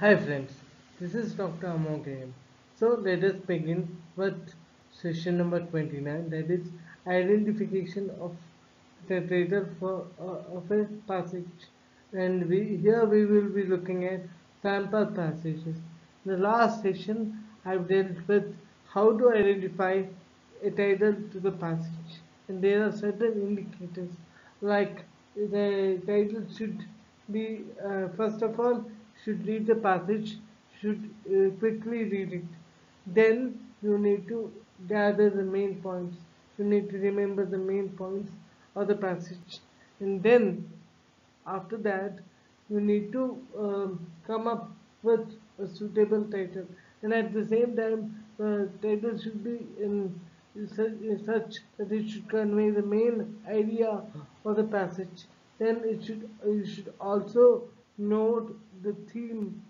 Hi friends, this is Dr. Amog again. So let us begin with session number 29, that is identification of the title of a passage. And here we will be looking at sample passages. In the last session I've dealt with how to identify a title to the passage, and there are certain indicators like the title should be first of all should read the passage, should quickly read it. Then you need to gather the main points. You need to remember the main points of the passage, and then after that you need to come up with a suitable title, and at the same time the title should be in such that it should convey the main idea of the passage. Then you should also note the theme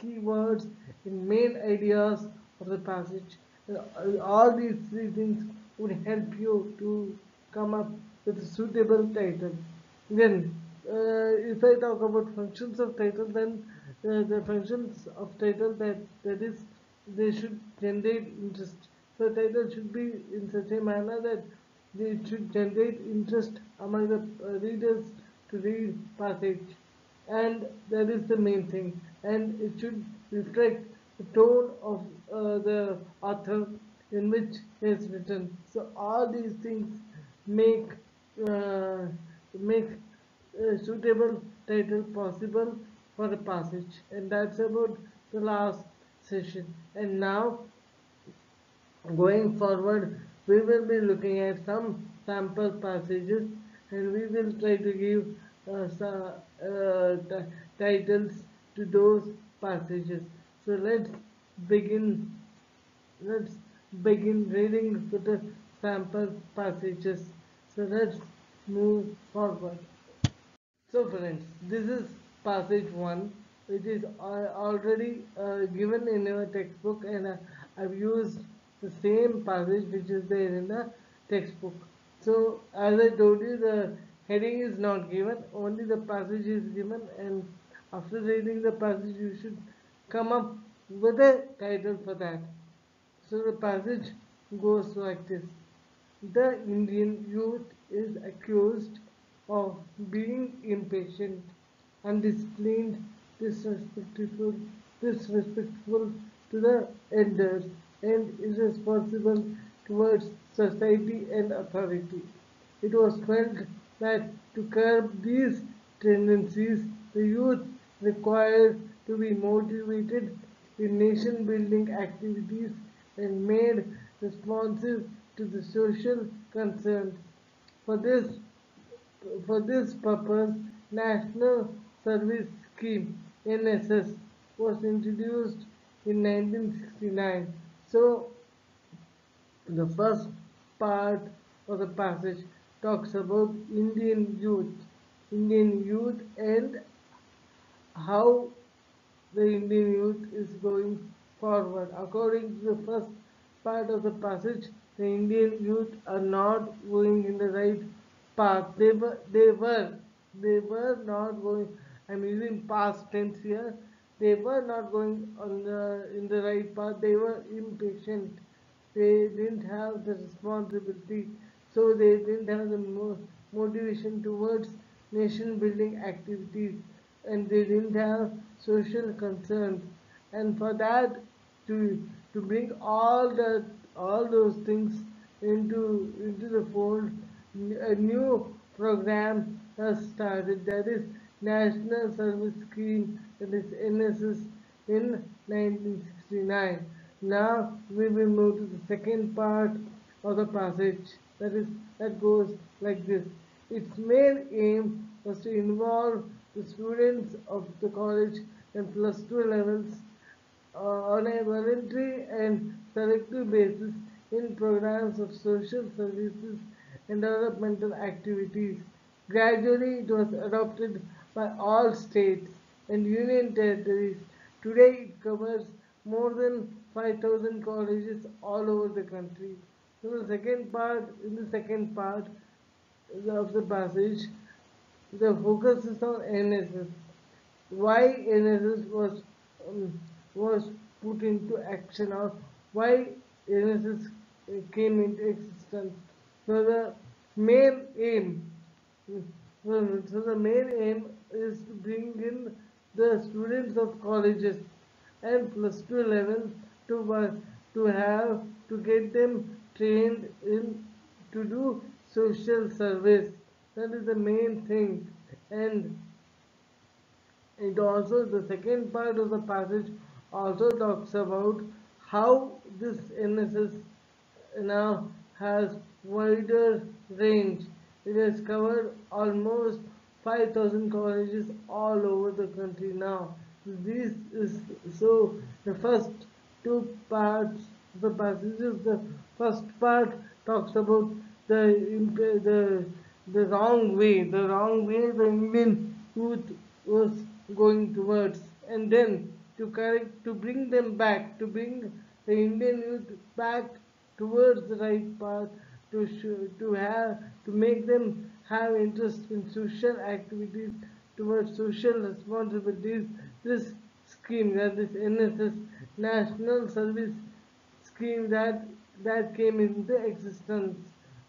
keywords in main ideas of the passage. All these three things would help you to come up with a suitable title. Then, if I talk about functions of title, then the functions of title that is, they should generate interest. So title should be in such a manner that it should generate interest among the readers to read passage, and that is the main thing. And it should reflect the tone of the author in which he has written. So all these things make uh, make a suitable title possible for a passage, and that's about the last session. And now, going forward, we will be looking at some sample passages, and we will try to give titles to those passages. So begin. Let's begin reading with the sample passages. So let's move forward. So friends, this is passage 1, which is already given in your textbook, and I've used the same passage which is there in the textbook. So as I told you, the heading is not given, only the passage is given, and after reading the passage you should come up with a title for that. So the passage goes like this. The Indian youth is accused of being impatient, undisciplined, disrespectful, disrespectful to the elders, and irresponsible towards society and authority. It was felt that to curb these tendencies, the youth required to be motivated in nation building activities and made responsive to the social concerns. For this, for this purpose, National Service Scheme (NSS) was introduced in 1969. So the first part of the passage talks about Indian youth, and how the Indian youth is going forward. According to the first part of the passage, the Indian youth are not going in the right path. They were not going. I'm using past tense here. They were not going in the right path. They were impatient. They didn't have the responsibility, so they didn't have the motivation towards nation building activities, and they didn't have social concerns. And for that, to bring all those things into the fold, a new program has started, that is National Service Scheme, that is NSS, in 1969. Now we will move to the second part of the passage, that goes like this. Its main aim was to involve the students of the college and plus 2 levels on a voluntary and selective basis in programs of social services and developmental activities. Gradually, it was adopted by all states and union territories. Today, it covers more than 5,000 colleges all over the country. So, in the second part of the passage, the focus is on NSS. why NSS was put into action, or why NSS came into existence. So the main aim, so the main aim is to bring in the students of colleges and plus 2 level to to have to get them trained in to do social service. That is the main thing. And it also, the second part of the passage also talks about how this NSS now has wider range. It has covered almost 5,000 colleges all over the country now. This is so the first two parts, the passages. The first part talks about the the wrong way the Indian youth was going towards, and then to correct, to bring them back, to bring the Indian youth back towards the right path, to have to make them have interest in social activities, towards social responsibilities. This scheme, that is NSS, National Service Scheme, that came into existence.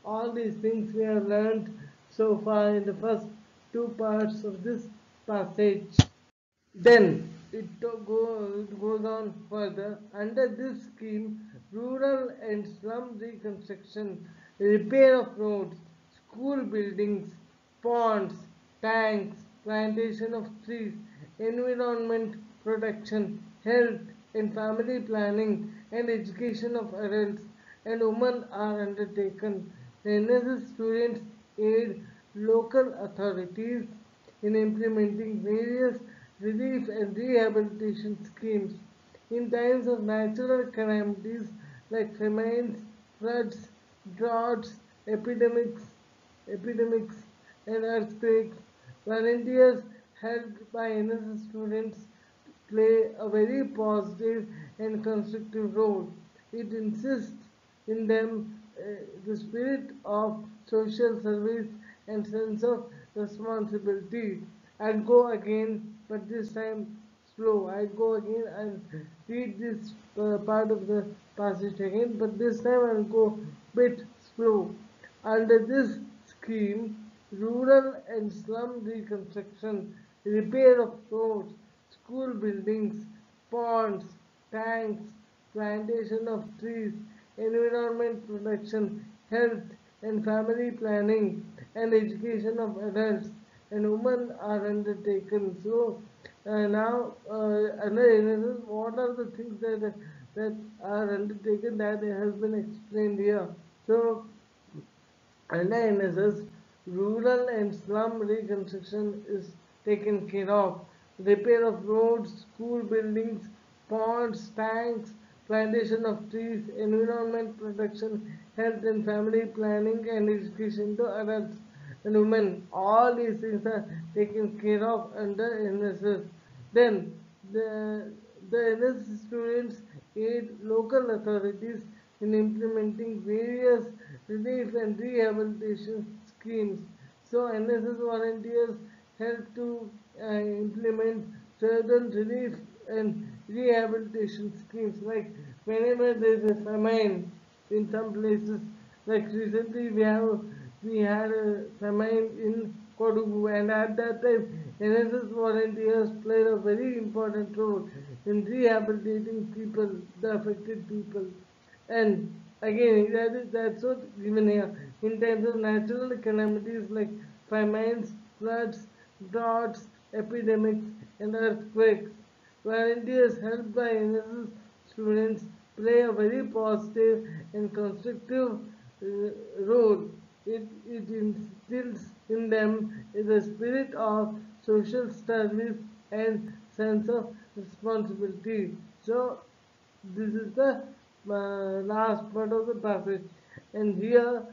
All these things we have learned so far in the first two parts of this passage. Then it goes on further. Under this scheme, rural and slum reconstruction, repair of roads, school buildings, ponds, tanks, plantation of trees, environment protection, health and family planning, and education of adults and women are undertaken. The NSS students aid local authorities in implementing various relief and rehabilitation schemes in times of natural calamities like famines, floods, droughts, epidemics and earthquakes. Volunteers helped by NSS students play a very positive and constructive role. It insists in them the spirit of social service and sense of responsibility. I'll go again, but this time slow. I'll go again and read this part of the passage again, but this time I'll go bit slow. Under this scheme, rural and slum reconstruction, repair of roads, school buildings, ponds, tanks, plantation of trees, environment protection, health and family planning, and education of adults and women are undertaken. So now, under NSS, what are the things that are undertaken that has been explained here? So under NSS, rural and slum reconstruction is taken care of. Repair of roads, school buildings, ponds, tanks, plantation of trees, environment protection, health and family planning, and education to adults and women. All these things are taken care of under NSS. Then the NSS students aid local authorities in implementing various relief and rehabilitation schemes. So NSS volunteers help to implement certain relief and rehabilitation schemes. Like whenever there is a famine in some places, like recently we had a famine in Kodugu, and at that time NSS volunteers played a very important role in rehabilitating people, the affected people. And again, that's what given here. In terms of natural calamities like famines, floods, droughts, epidemics, and earthquakes, volunteers helped by NSS students play a very positive and constructive role. It instills in them the spirit of social service and sense of responsibility. So this is the last part of the passage, and here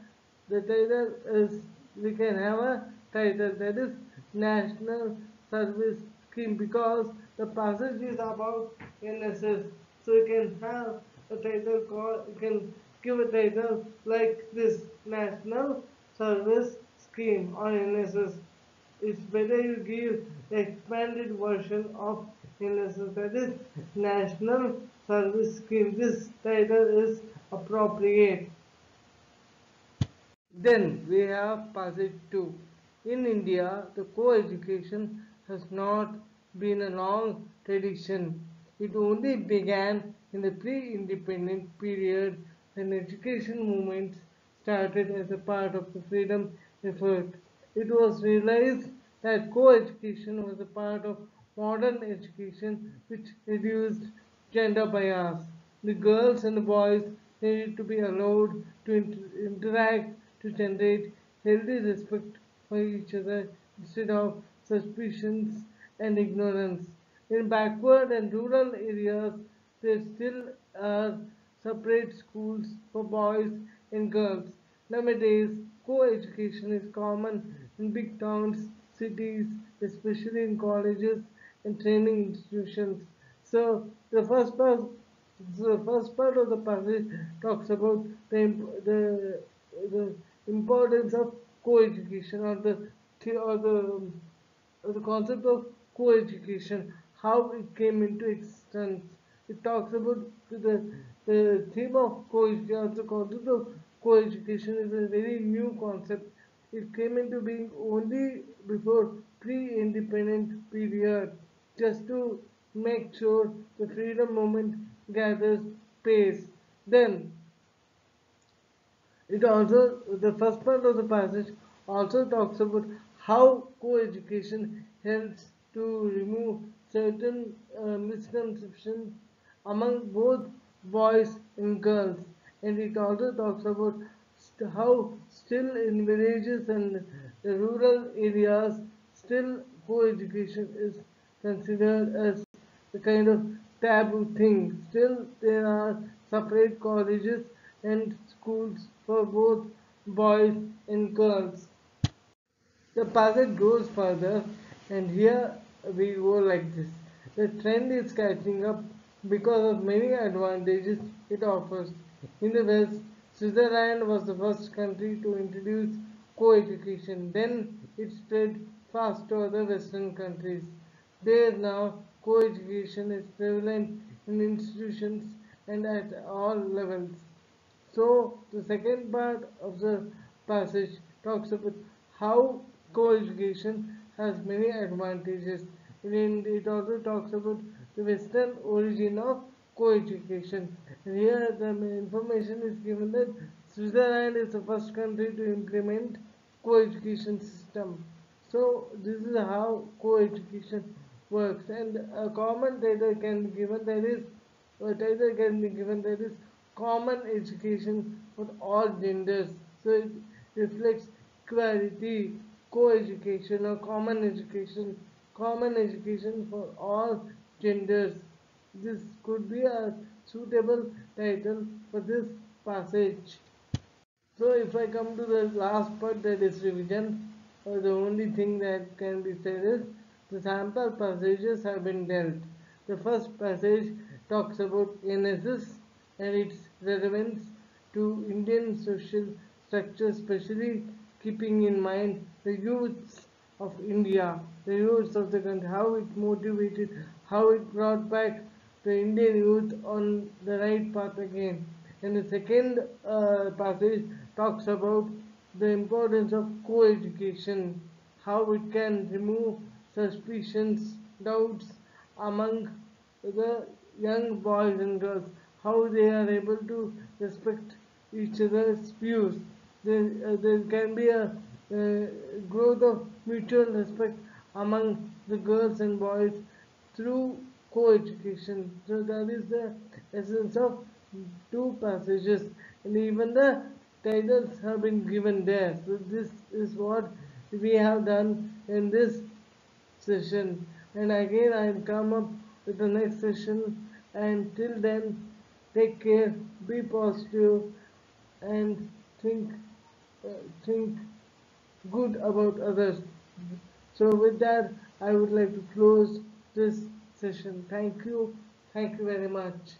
the title is, we can have a title, that is National Service Scheme, because the passage is about NSS. So you can have a title called, you can give a title like this, National Service Scheme on NSS. it's better you give the expanded version of NSS, that is National Service Scheme. This title is appropriate. Then we have passage 2. In India, the co-education has not been a long tradition. It only began in the pre-independent period when education movements started as a part of the freedom effort. It was realized that co-education was a part of modern education which reduced gender bias. The girls and the boys needed to be allowed to interact to generate healthy respect for each other instead of suspicions and ignorance. In backward and rural areas, there still are separate schools for boys and girls. Nowadays, co-education is common in big towns, cities, especially in colleges and training institutions. So the first part of the passage talks about the importance of co-education or the concept of co-education, how it came into existence. It talks about the theme of co-education. The concept of co-education is a very new concept. It came into being only before pre-independent period, just to make sure the freedom movement gathers pace. Then it also, the first part of the passage also talks about how co-education helps to remove certain misconceptions among both boys and girls, and it also talks about how still in villages and the rural areas still co-education is considered as a kind of taboo thing. Still, there are separate colleges and schools for both boys and girls. The passage goes further, and here we go like this. The trend is catching up because of many advantages it offers. In the West, Switzerland was the first country to introduce co-education. Then it spread fast to other Western countries. There now, co-education is prevalent in institutions and at all levels. So the second part of the passage talks about how co-education has many advantages. And it also talks about the Western origin of co-education. And here the information is given that Switzerland is the first country to implement co-education system. So this is how co-education works, and a common title can be given, that is common education for all genders. So it reflects equality, co-education or common education for all genders. This could be a suitable title for this passage. So if I come to the last part, that is revision, the only thing that can be said is the sample passages have been dealt. The first passage talks about NSS and its relevance to Indian social structure, especially keeping in mind the youths of India, the youths of the country, how it motivated, how it brought back the Indian youth on the right path again. And the second passage talks about the importance of co-education, how it can remove suspicions, doubts among the young boys and girls, how they are able to respect each other's views. There can be a growth of mutual respect among the girls and boys through co-education. So that is the essence of two passages, and even the titles have been given there. So this is what we have done in this session, and again I'll come up with the next session, and till then, take care, be positive, and uh, think good about others. So with that, I would like to close this session. Thank you very much.